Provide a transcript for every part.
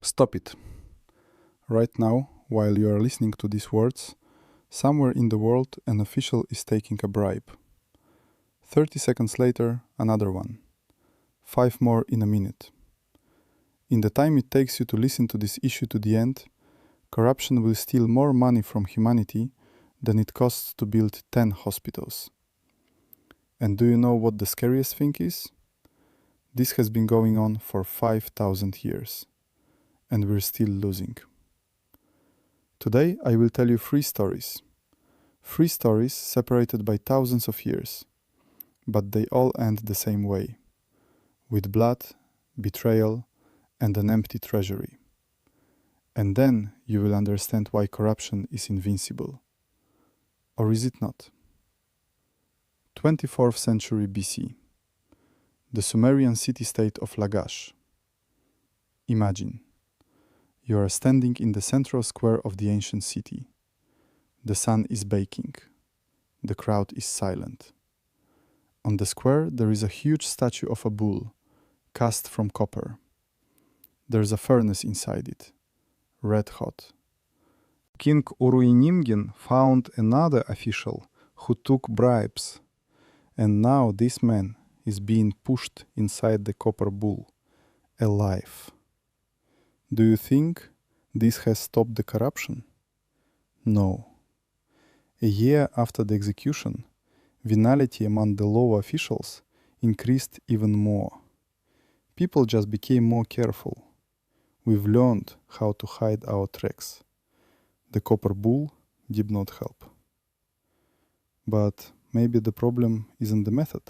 Stop it. Right now, while you are listening to these words, somewhere in the world an official is taking a bribe. 30 seconds later, another one. 5 more in a minute. In the time it takes you to listen to this issue to the end, corruption will steal more money from humanity than it costs to build 10 hospitals. And do you know what the scariest thing is? This has been going on for 5,000 years, and we're still losing. Today I will tell you 3 stories. 3 stories separated by thousands of years, but they all end the same way, with blood, betrayal, and an empty treasury. And then you will understand why corruption is invincible. Or is it not? 24th century BC. The Sumerian city-state of Lagash. Imagine. You are standing in the central square of the ancient city. The sun is baking. The crowd is silent. On the square there is a huge statue of a bull, cast from copper. There's a furnace inside it, red hot. King Uruinimgin found another official who took bribes, and now this man is being pushed inside the copper bull, alive. Do you think this has stopped the corruption? No. A year after the execution, venality among the lower officials increased even more. People just became more careful. We've learned how to hide our tracks. The copper bull did not help. But maybe the problem isn't the method.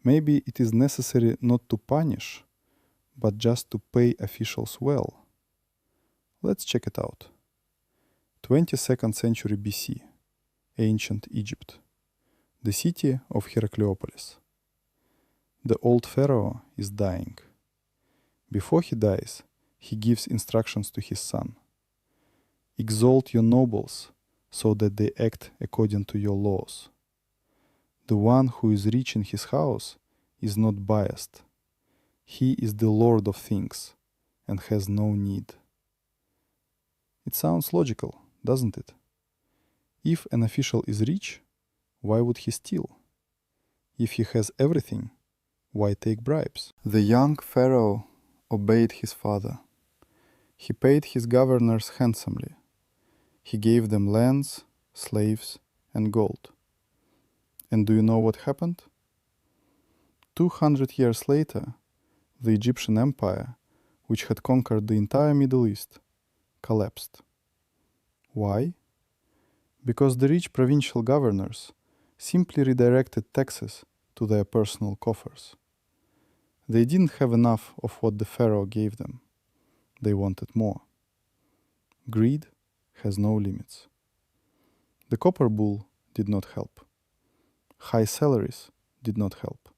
Maybe it is necessary not to punish, but just to pay officials well. Let's check it out. 22nd century BC, ancient Egypt, the city of Heracleopolis. The old pharaoh is dying. Before he dies, he gives instructions to his son. Exalt your nobles so that they act according to your laws. The one who is rich in his house is not biased. He is the lord of things and has no need. It sounds logical, doesn't it? If an official is rich, why would he steal? If he has everything, why take bribes? The young pharaoh obeyed his father. He paid his governors handsomely. He gave them lands, slaves, and gold. And do you know what happened? 200 years later, the Egyptian Empire, which had conquered the entire Middle East, collapsed. Why? Because the rich provincial governors simply redirected taxes to their personal coffers. They didn't have enough of what the pharaoh gave them. They wanted more. Greed has no limits. The copper bull did not help. High salaries did not help.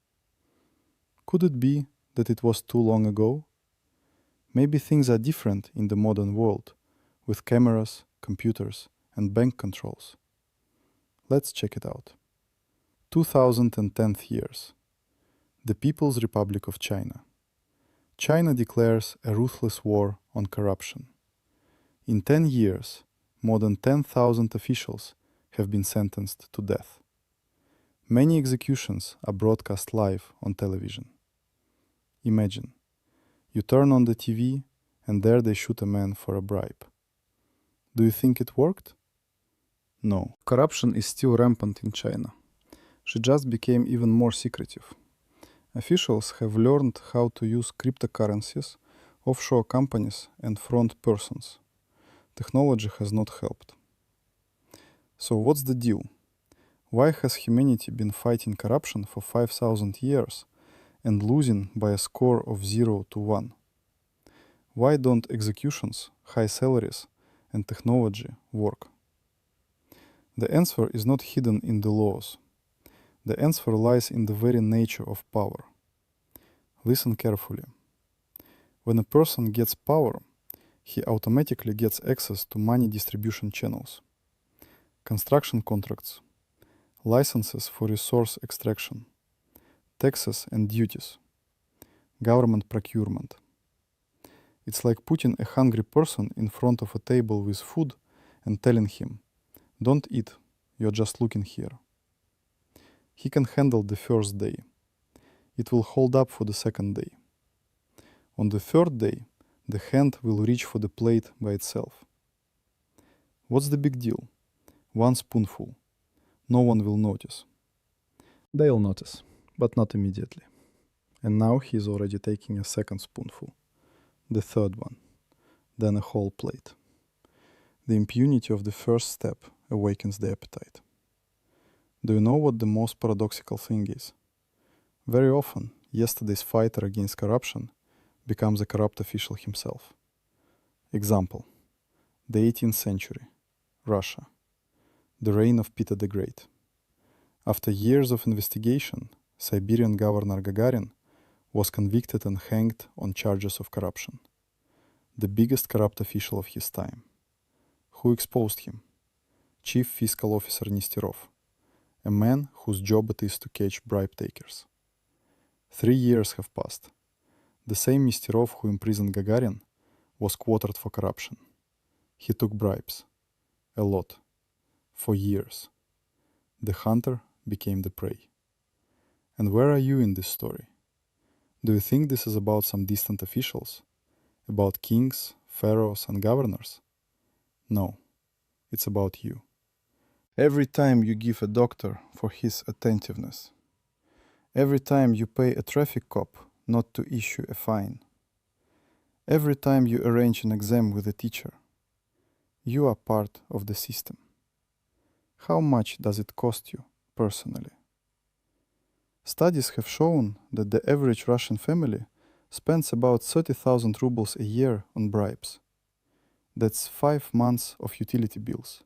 Could it be that it was too long ago? Maybe things are different in the modern world, with cameras, computers, and bank controls. Let's check it out. 2010 years. The People's Republic of China. China declares a ruthless war on corruption. In 10 years, more than 10,000 officials have been sentenced to death. Many executions are broadcast live on television. Imagine, you turn on the TV and there they shoot a man for a bribe. Do you think it worked? No. Corruption is still rampant in China. She just became even more secretive. Officials have learned how to use cryptocurrencies, offshore companies, and front persons. Technology has not helped. So what's the deal? Why has humanity been fighting corruption for 5,000 years and losing by a score of 0 to 1? Why don't executions, high salaries, and technology work? The answer is not hidden in the laws. The answer lies in the very nature of power. Listen carefully. When a person gets power, he automatically gets access to money distribution channels, construction contracts, licenses for resource extraction, taxes and duties, government procurement. It's like putting a hungry person in front of a table with food and telling him, "Don't eat, you're just looking here." He can handle the first day. It will hold up for the second day. On the third day, the hand will reach for the plate by itself. What's the big deal? One spoonful. No one will notice. They'll notice, but not immediately. And now he's already taking a second spoonful, the third one, then a whole plate. The impunity of the first step awakens the appetite. Do you know what the most paradoxical thing is? Very often, yesterday's fighter against corruption becomes a corrupt official himself. Example: the 18th century, Russia, the reign of Peter the Great. After years of investigation, Siberian governor Gagarin was convicted and hanged on charges of corruption. The biggest corrupt official of his time. Who exposed him? Chief Fiscal Officer Nesterov, a man whose job it is to catch bribe takers. 3 years have passed. The same Nesterov who imprisoned Gagarin was quartered for corruption. He took bribes. A lot. For years. The hunter became the prey. And where are you in this story? Do you think this is about some distant officials? About kings, pharaohs, and governors? No. It's about you. Every time you give a doctor for his attentiveness, every time you pay a traffic cop not to issue a fine, every time you arrange an exam with a teacher, you are part of the system. How much does it cost you personally? Studies have shown that the average Russian family spends about 30,000 rubles a year on bribes. That's 5 months of utility bills,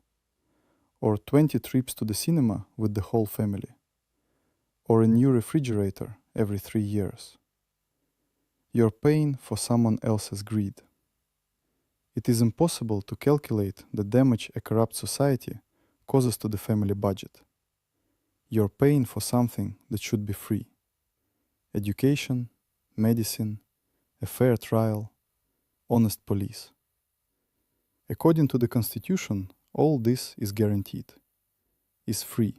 or 20 trips to the cinema with the whole family, or a new refrigerator every 3 years. You're paying for someone else's greed. It is impossible to calculate the damage a corrupt society causes to the family budget. You're paying for something that should be free. Education, medicine, a fair trial, honest police. According to the Constitution, all this is guaranteed, is free.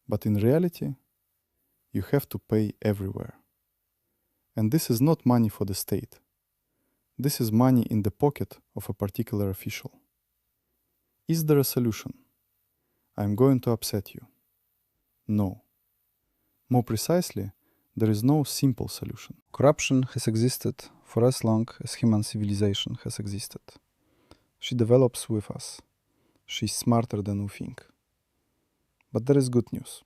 But in reality, you have to pay everywhere. And this is not money for the state. This is money in the pocket of a particular official. Is there a solution? I'm going to upset you. No. More precisely, there is no simple solution. Corruption has existed for as long as human civilization has existed. She develops with us. She's smarter than we think. But there is good news.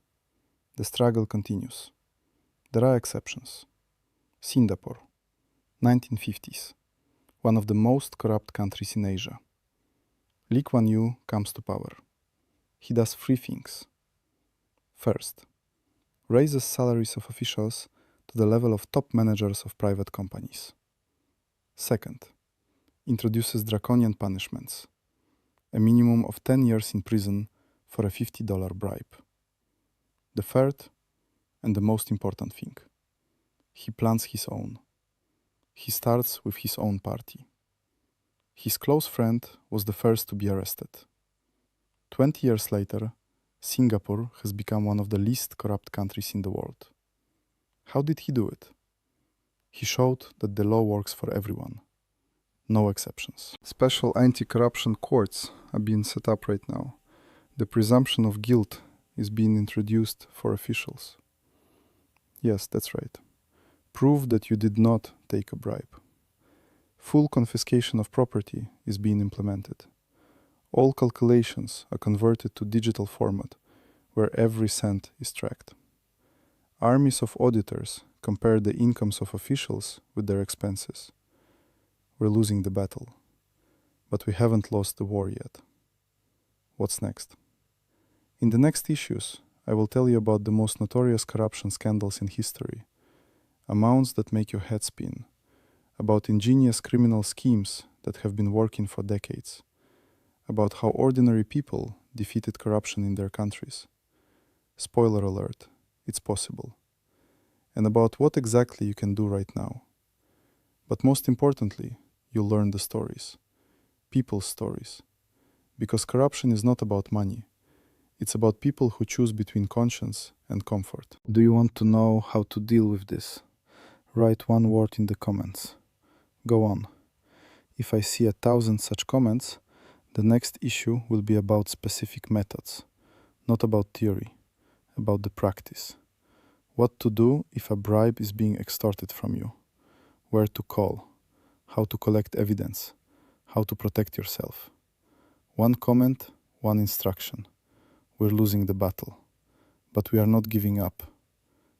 The struggle continues. There are exceptions. Singapore, 1950s, one of the most corrupt countries in Asia. Lee Kuan Yew comes to power. He does 3 things. First, raises salaries of officials to the level of top managers of private companies. Second, introduces draconian punishments, a minimum of 10 years in prison for a $50 bribe. The third, and the most important thing, he plants his own. He starts with his own party. His close friend was the first to be arrested. 20 years later, Singapore has become one of the least corrupt countries in the world. How did he do it? He showed that the law works for everyone. No exceptions. Special anti-corruption courts are being set up right now. The presumption of guilt is being introduced for officials. Yes, that's right. Prove that you did not take a bribe. Full confiscation of property is being implemented. All calculations are converted to digital format where every cent is tracked. Armies of auditors compare the incomes of officials with their expenses. We're losing the battle, but we haven't lost the war yet. What's next? In the next issues, I will tell you about the most notorious corruption scandals in history, amounts that make your head spin, about ingenious criminal schemes that have been working for decades, about how ordinary people defeated corruption in their countries. Spoiler alert, it's possible. And about what exactly you can do right now. But most importantly, you'll learn the stories, people's stories. Because corruption is not about money. It's about people who choose between conscience and comfort. Do you want to know how to deal with this? Write one word in the comments. Go on. If I see 1,000 such comments, the next issue will be about specific methods, not about theory, about the practice. What to do if a bribe is being extorted from you, where to call, how to collect evidence, how to protect yourself. One comment, one instruction. We're losing the battle, but we are not giving up.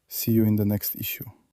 See you in the next issue.